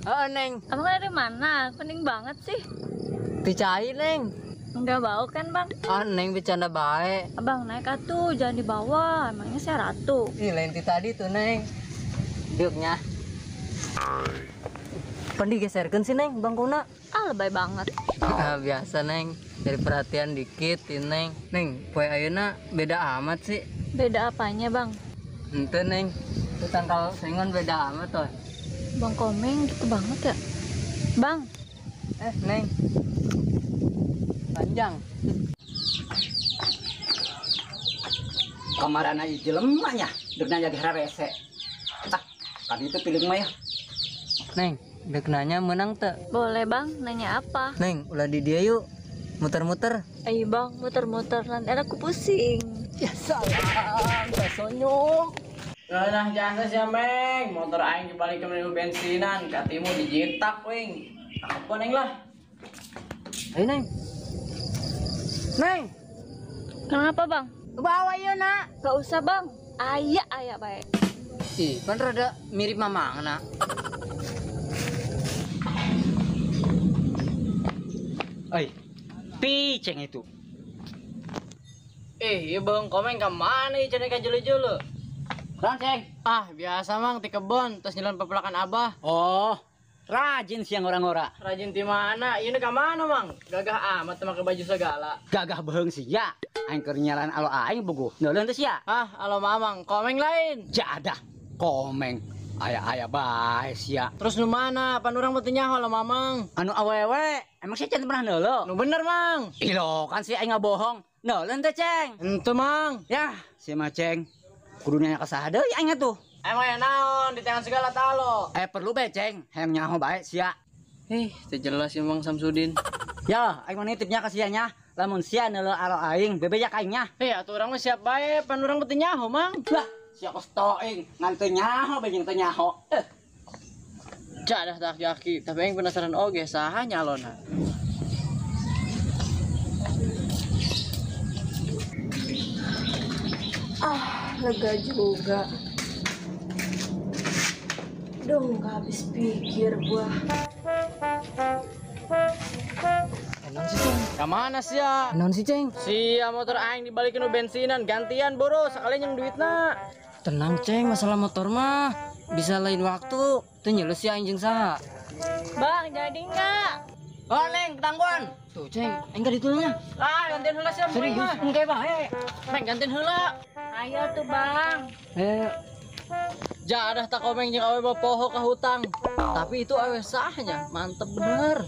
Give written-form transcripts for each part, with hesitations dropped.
Oh, Neng. Abang dari mana? Pening banget sih. Dicai, Neng. Enggak bau kan, Bang? Ah, Neng bercanda baik. Abang naik atuh, jangan dibawa. Emangnya saya ratu. Ih, lain ti tadi tuh, Neng. Diuknya. Pan digeserkan sih, Neng, bangkuna. Ah, lebay banget. Ah, biasa, Neng. Dari perhatian dikit, Neng. Neng, poe ayeuna beda amat sih. Beda apanya, Bang? Ente, Neng. Itu tangkal sengon beda amat, toh. Bang Komeng gitu banget ya. Bang, Neng. Panjang. Kamarana jelemanya dekna jadi rese. Tadi itu pilih mah ya. Neng, dek nanya menang teh. boleh Bang, nanya apa? Neng, ulah di dia yuk. Muter-muter. Ayo Bang, muter-muter nanti aku pusing. Ya salam, sonyong. Nah, jasa sih Meng, motor aing dibalik ke menu bensinan, katimu dijitak wing. Apa neng lah? Ayo, Neng. Neng, Kenapa Bang? bawa yuk, Nak. Gak usah Bang, ayah baik. Ih, kan rada mirip mamang, Nak. Piceng itu. Iya bang, komen kemana nih cene ka julu-julu? Kan, Ceng? Ah, biasa mang, di kebon, terus nyelan pepelakan abah. Oh, rajin siang orang-orang. Rajin di mana? Ini ka mana mang? Gagah amat pakai baju segala. Gagah beheung sih ya. Aing keur nyalan alo aing bogoh. Neuleun teh sia. Ah, alo mamang, komeng lain. Jadah komeng. Aya bae sia. Terus nu mana? Pan urang beuteung nyaho alo mamang. Anu awewe, emang sia can pernah neuleuh? Nu bener mang. Ilo kan si aing ngabohong. Neuleun teh, Ceng. Ente mang. Ya, si mah Ceng. Kudu nanya ka saha deui aing atuh. Emang ya naon, di tangan segala talo. Perlu be, Ceng. Hayang nyaho bae sia. Jelas ya mang Samsudin. Ya, aing mah nitipnya ka sia nya. Lamun sia neuleuh alo aing, bebejak aingnya. Atuh urang mah siap bae, pan urang beuteung nyaho mang. Lah, sia kos toing ngan teu nyaho bejeng teu nyaho. Cadah tak yaki, tapi aing penasaran oge saha nyalona. Lega juga. Duh, gak habis pikir gua. Enon sih, Ceng. Kamana sia? Enon sih, Ceng. Sia motor aing dibalikin nu bensinan, gantian boro, sekalian yang duitna. Tenang, Ceng, masalah motor mah bisa lain waktu. Tuh nyelus si anjing saha. Bang, jadi nggak? Oh, Neng, ketangguan. Tuh, Ceng, enggak ditulnya. Ah, gantian heula sia. Serius, enggak bae. Neng, gantian heula. Ayo tuh Bang. Jadah tak komeng jeung awe bawa poho ka hutang. Tapi itu awe sahnya, mantep bener.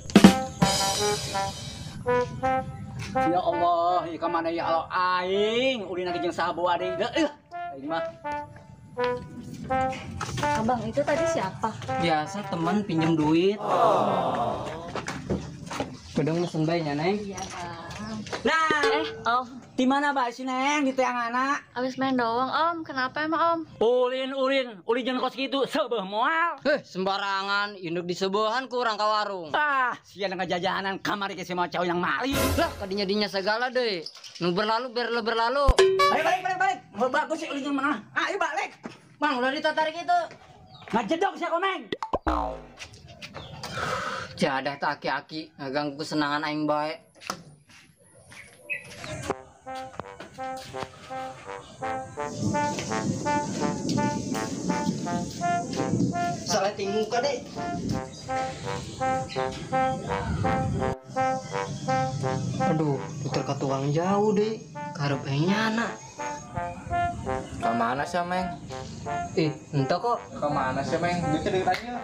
Ya Allah, ieu ka mana ya alo aing, ulin lagi jeung saha bawa deui. Aing mah Abang itu tadi siapa? Biasa teman pinjem duit. Kedeng mesen bae nya, Neng. Iya Bang. Nah, Om, di mana bae si Neng di teangana? abis main doang Om. Kenapa emang Om? Ulin jeung kos kitu seubeuh moal. Sembarangan, induk di sebehan kurang ka warung. Ah, sia ngajajanan kamari ke si mau cowok yang maling. Lah, kadinya segala deh. Nu berlalu biar berlalu. Balik. Mau bagus sih ulin jeung mana? Ayo balik. Bang, udah ditatarik itu. Ngajedok sia komeng. Jadah tak aki-aki, ngaganggu kesenangan aing bae. Salah muka deh. Aduh, puter ke tukang jauh deh. Karep aingnya anak. Kemana sih, Meng? Entah kok. Kemana sih, Meng? Dikit aja.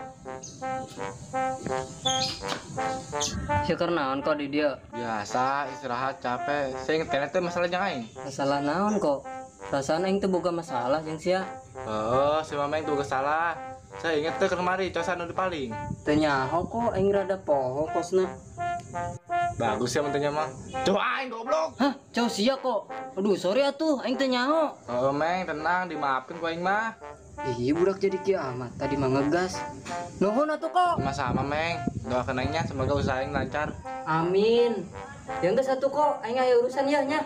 Syukur naon kok di dia. Biasa istirahat capek. Saya inget kena tuh masalahnya aing. Masalah naon kok. Perasaan aing tuh boga masalah jeung sia. Oh, si Mameng tuh salah. Saya inget tuh kemari cosan udah paling. Teu nyaho kok aing rada poho kosna. Bagus ya mentunya mah. Tuh aing goblok. Hah, cowok sia kok. Aduh, sorry atuh, aing teu nyaho. Oh, Meng, tenang, dimaafin ku aing mah. Ih, budak jadi kiamat. Tadi mah ngegas. Nuhun atuh kok. Sama-sama, Meng. Doakan aingnya semoga usaha aing lancar. Amin. Ya enggak satu kok, aing aya urusan ya nya.